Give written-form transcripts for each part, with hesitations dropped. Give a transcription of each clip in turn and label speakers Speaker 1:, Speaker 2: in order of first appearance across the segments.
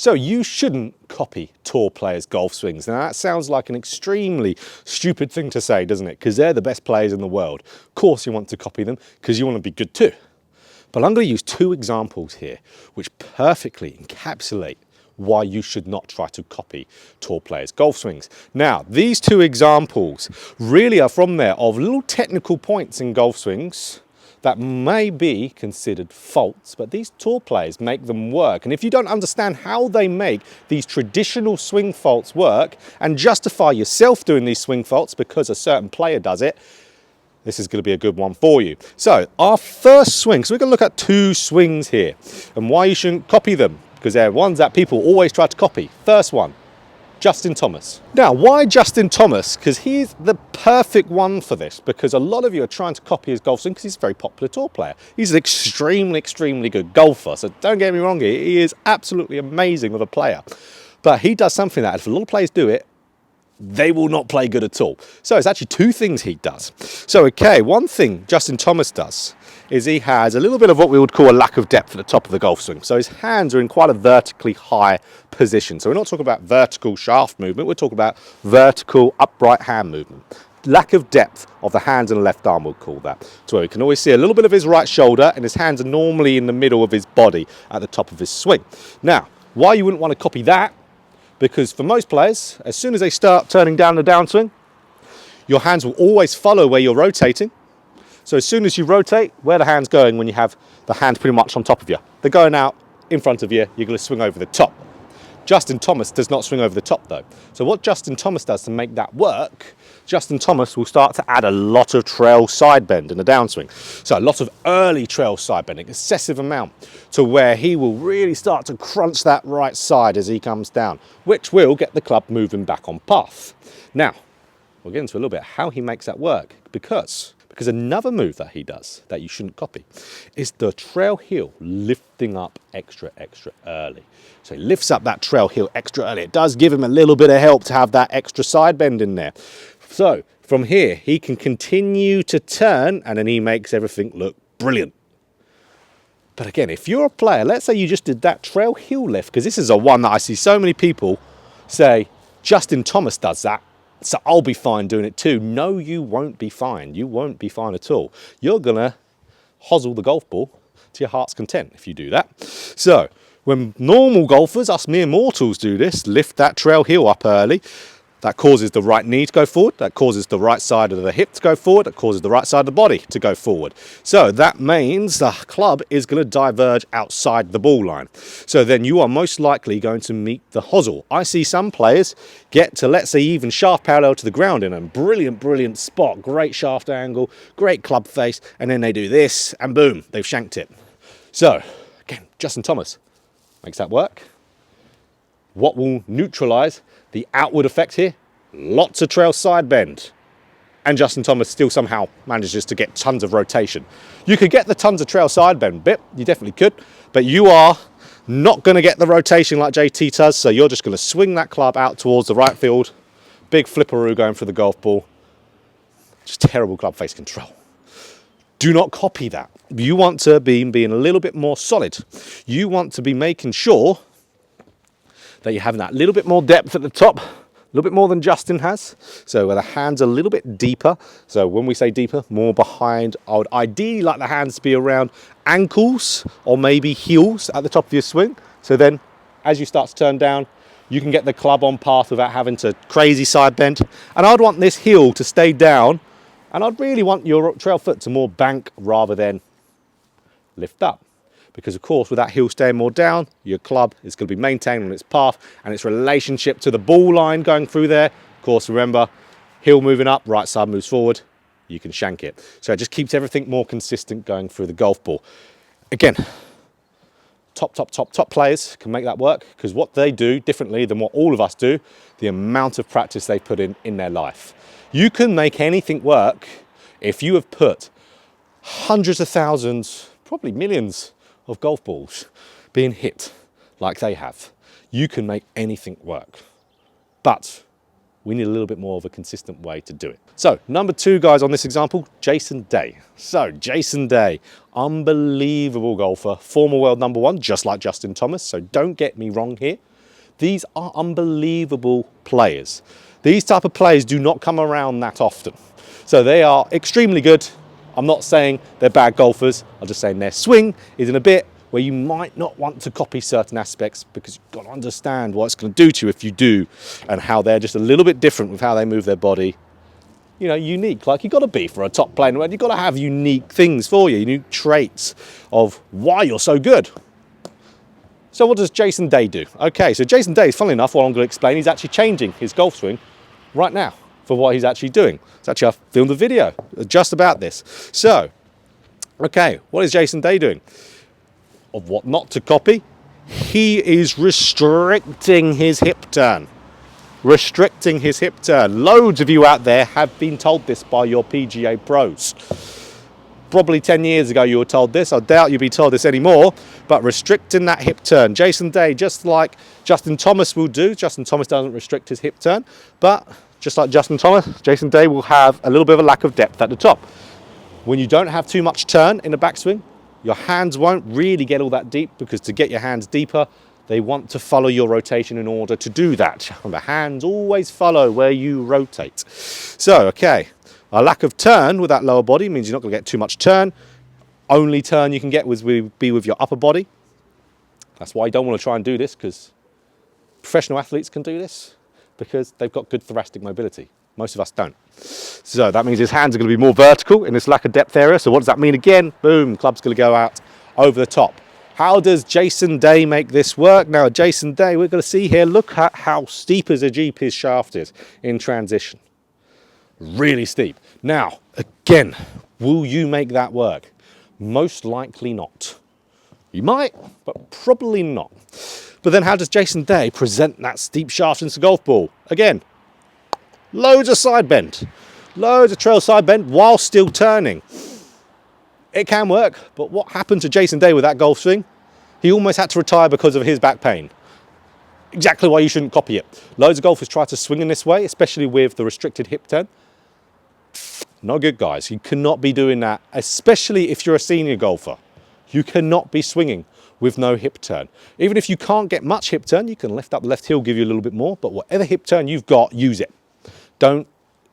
Speaker 1: So you shouldn't copy tour players' golf swings. Now that sounds like an extremely stupid thing to say, doesn't it? Because they're the best players in the world. Of course you want to copy them because you want to be good too. But I'm going to use two examples here which perfectly encapsulate why you should not try to copy tour players' golf swings. Now, these two examples really are from there of little technical points in golf swings that may be considered faults, but these tour players make them work. And if you don't understand how they make these traditional swing faults work and justify yourself doing these swing faults because a certain player does it, this is going to be a good one for you. So our first swing, so we're going to look at two swings here and why you shouldn't copy them, because they're ones that people always try to copy. First one, Justin Thomas. Now, why Justin Thomas? Because he's the perfect one for this, because a lot of you are trying to copy his golf swing because he's a very popular tour player. He's an extremely, extremely good golfer. So don't get me wrong here, he is absolutely amazing with a player. But he does something that if a lot of players do it, they will not play good at all. So it's actually two things he does. So, okay, one thing Justin Thomas does is he has a little bit of what we would call a lack of depth at the top of the golf swing. So his hands are in quite a vertically high position. So we're not talking about vertical shaft movement, we're talking about vertical upright hand movement. Lack of depth of the hands and the left arm, we'll call that. So where we can always see a little bit of his right shoulder and his hands are normally in the middle of his body at the top of his swing. Now, why you wouldn't want to copy that? Because for most players, as soon as they start turning down the downswing, your hands will always follow where you're rotating. So as soon as you rotate, where the hand's going when you have the hand pretty much on top of you? They're going out in front of you, you're going to swing over the top. Justin Thomas does not swing over the top though. So what Justin Thomas does to make that work, Justin Thomas will start to add a lot of trail side bend in the downswing. So a lot of early trail side bending, excessive amount, to where he will really start to crunch that right side as he comes down, which will get the club moving back on path. Now, we'll get into a little bit how he makes that work, because another move that he does that you shouldn't copy is the trail heel lifting up extra early. So he lifts up that trail heel extra early. It does give him a little bit of help to have that extra side bend in there. So from here, he can continue to turn and then he makes everything look brilliant. But again, if you're a player, let's say you just did that trail heel lift, because this is a one that I see so many people say, Justin Thomas does that, so I'll be fine doing it too. No, you won't be fine. You won't be fine at all. You're going to hosel the golf ball to your heart's content if you do that. So when normal golfers, us mere mortals, do this, lift that trail heel up early, that causes the right knee to go forward, that causes the right side of the hip to go forward, that causes the right side of the body to go forward. So that means the club is going to diverge outside the ball line. So then you are most likely going to meet the hosel. I see some players get to, let's say, even shaft parallel to the ground in a brilliant spot, great shaft angle, great club face, and then they do this and boom, they've shanked it. So again, Justin Thomas makes that work. What will neutralize the outward effect here? Lots of trail side bend. And Justin Thomas still somehow manages to get tons of rotation. You could get the tons of trail side bend bit, you definitely could, but you are not going to get the rotation like JT does, so you're just going to swing that club out towards the right field. Big flipperoo going for the golf ball. Just terrible club face control. Do not copy that. You want to be being a little bit more solid. You want to be making sure that you're having that little bit more depth at the top, a little bit more than Justin has. So where the hands are a little bit deeper. So when we say deeper, more behind, I would ideally like the hands to be around ankles or maybe heels at the top of your swing. So then as you start to turn down, you can get the club on path without having to crazy side bend. And I'd want this heel to stay down, and I'd really want your trail foot to more bank rather than lift up. Because of course, with that heel staying more down, your club is going to be maintained on its path and its relationship to the ball line going through there. Of course, remember, heel moving up, right side moves forward, you can shank it. So it just keeps everything more consistent going through the golf ball. Again, top players can make that work, because what they do differently than what all of us do, the amount of practice they put in their life. You can make anything work if you have put hundreds of thousands, probably millions of golf balls being hit like they have. You can make anything work. But We need a little bit more of a consistent way to do it. So number 2, guys, on this example, Jason Day. So Jason Day, unbelievable golfer, former world number 1, just like Justin Thomas. So don't get me wrong here. These are unbelievable players. These type of players do not come around that often. So they are extremely good. I'm not saying they're bad golfers. I'm just saying their swing is in a bit where you might not want to copy certain aspects, because you've got to understand what it's going to do to you if you do, and how they're just a little bit different with how they move their body. You know, unique, like you've got to be for a top player in the world. You've got to have unique things for you, unique traits of why you're so good. So what does Jason Day do? Okay, so Jason Day, funnily enough, what I'm going to explain, he's actually changing his golf swing right now for what he's actually doing. It's actually, I filmed a video just about this. So, okay, what is Jason Day doing? Of what not to copy? He is restricting his hip turn. Restricting his hip turn. Loads of you out there have been told this by your PGA pros. Probably 10 years ago you were told this. I doubt you'll be told this anymore, but restricting that hip turn. Jason Day, just like Justin Thomas will do. Justin Thomas doesn't restrict his hip turn, but just like Justin Thomas, Jason Day will have a little bit of a lack of depth at the top. When you don't have too much turn in the backswing, your hands won't really get all that deep, because to get your hands deeper, they want to follow your rotation in order to do that. And the hands always follow where you rotate. So, okay, a lack of turn with that lower body means you're not going to get too much turn. Only turn you can get will be with your upper body. That's why you don't want to try and do this, because professional athletes can do this because they've got good thoracic mobility. Most of us don't. So that means his hands are going to be more vertical in this lack of depth area. So what does that mean again? Boom, club's going to go out over the top. How does Jason Day make this work? Now, Jason Day, we're going to see here, look at how steep as a Jeep his shaft is in transition. Really steep. Now, again, will you make that work? Most likely not. You might, but probably not. But then how does Jason Day present that steep shaft into the golf ball? Again, loads of side bend, loads of trail side bend while still turning. It can work, but what happened to Jason Day with that golf swing? He almost had to retire because of his back pain. Exactly why you shouldn't copy it. Loads of golfers try to swing in this way, especially with the restricted hip turn. No good, guys. You cannot be doing that, especially if you're a senior golfer. You cannot be swinging with no hip turn. Even if you can't get much hip turn, you can lift up the left heel, give you a little bit more, but whatever hip turn you've got, use it. Don't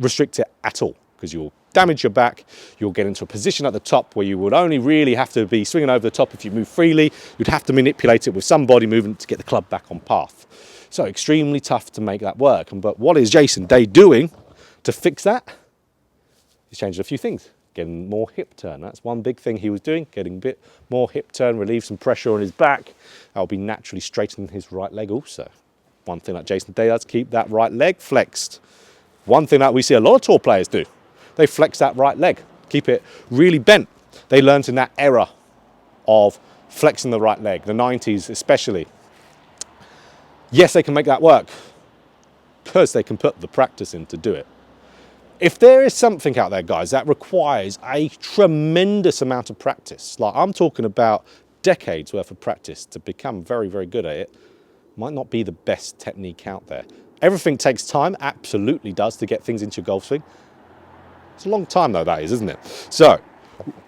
Speaker 1: restrict it at all, because you'll damage your back. You'll get into a position at the top where you would only really have to be swinging over the top if you move freely. You'd have to manipulate it with some body movement to get the club back on path. So extremely tough to make that work. But what is Jason Day doing to fix that? He's changed a few things. Getting more hip turn. That's one big thing he was doing, getting a bit more hip turn, relieve some pressure on his back. That'll be naturally straightening his right leg also. One thing that Jason Day does, keep that right leg flexed. One thing that we see a lot of tour players do, they flex that right leg, keep it really bent. They learned in that era of flexing the right leg, the 90s especially. Yes, they can make that work because they can put the practice in to do it. If there is something out there, guys, that requires a tremendous amount of practice, like I'm talking about decades worth of practice to become very, very good at it, might not be the best technique out there. Everything takes time, absolutely does, to get things into your golf swing. It's a long time though, that is, isn't it? So,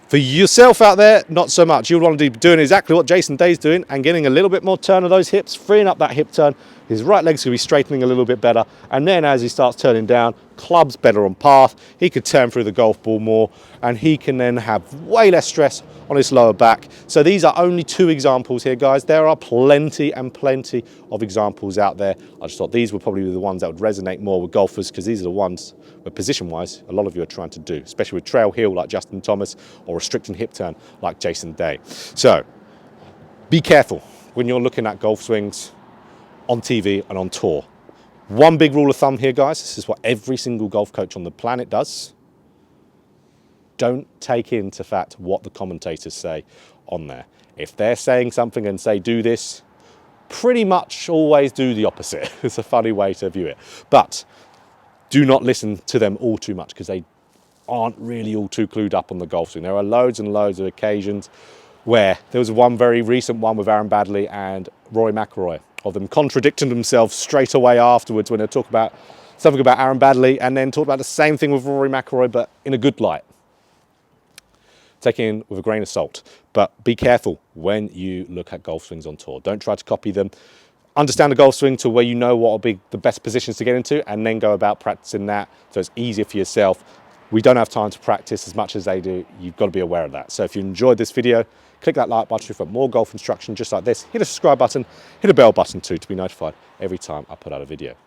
Speaker 1: for yourself out there, not so much. You'll want to be doing exactly what Jason Day's doing and getting a little bit more turn of those hips, freeing up that hip turn. His right leg's going to be straightening a little bit better. And then as he starts turning down, club's better on path. He could turn through the golf ball more, and he can then have way less stress on his lower back. So these are only 2 examples here, guys. There are plenty and plenty of examples out there. I just thought these were probably the ones that would resonate more with golfers, because these are the ones where position-wise, a lot of you are trying to do, especially with trail heel like Justin Thomas or restricting hip turn like Jason Day. So be careful when you're looking at golf swings on TV and on tour. One big rule of thumb here, guys, this is what every single golf coach on the planet does. Don't take into fact what the commentators say on there. If they're saying something and say, do this, pretty much always do the opposite. It's a funny way to view it. But do not listen to them all too much, because they aren't really all too clued up on the golf swing. There are loads and loads of occasions where there was one very recent one with Aaron Baddeley and Rory McIlroy, of them contradicting themselves straight away afterwards when they talk about something about Aaron Baddeley, and then talk about the same thing with Rory McIlroy, but in a good light. Take it in with a grain of salt, but be careful when you look at golf swings on tour. Don't try to copy them. Understand the golf swing to where you know what will be the best positions to get into, and then go about practicing that so it's easier for yourself. We don't have time to practice as much as they do. You've got to be aware of that. So if you enjoyed this video, click that like button if you want more golf instruction just like this. Hit a subscribe button, hit a bell button too to be notified every time I put out a video.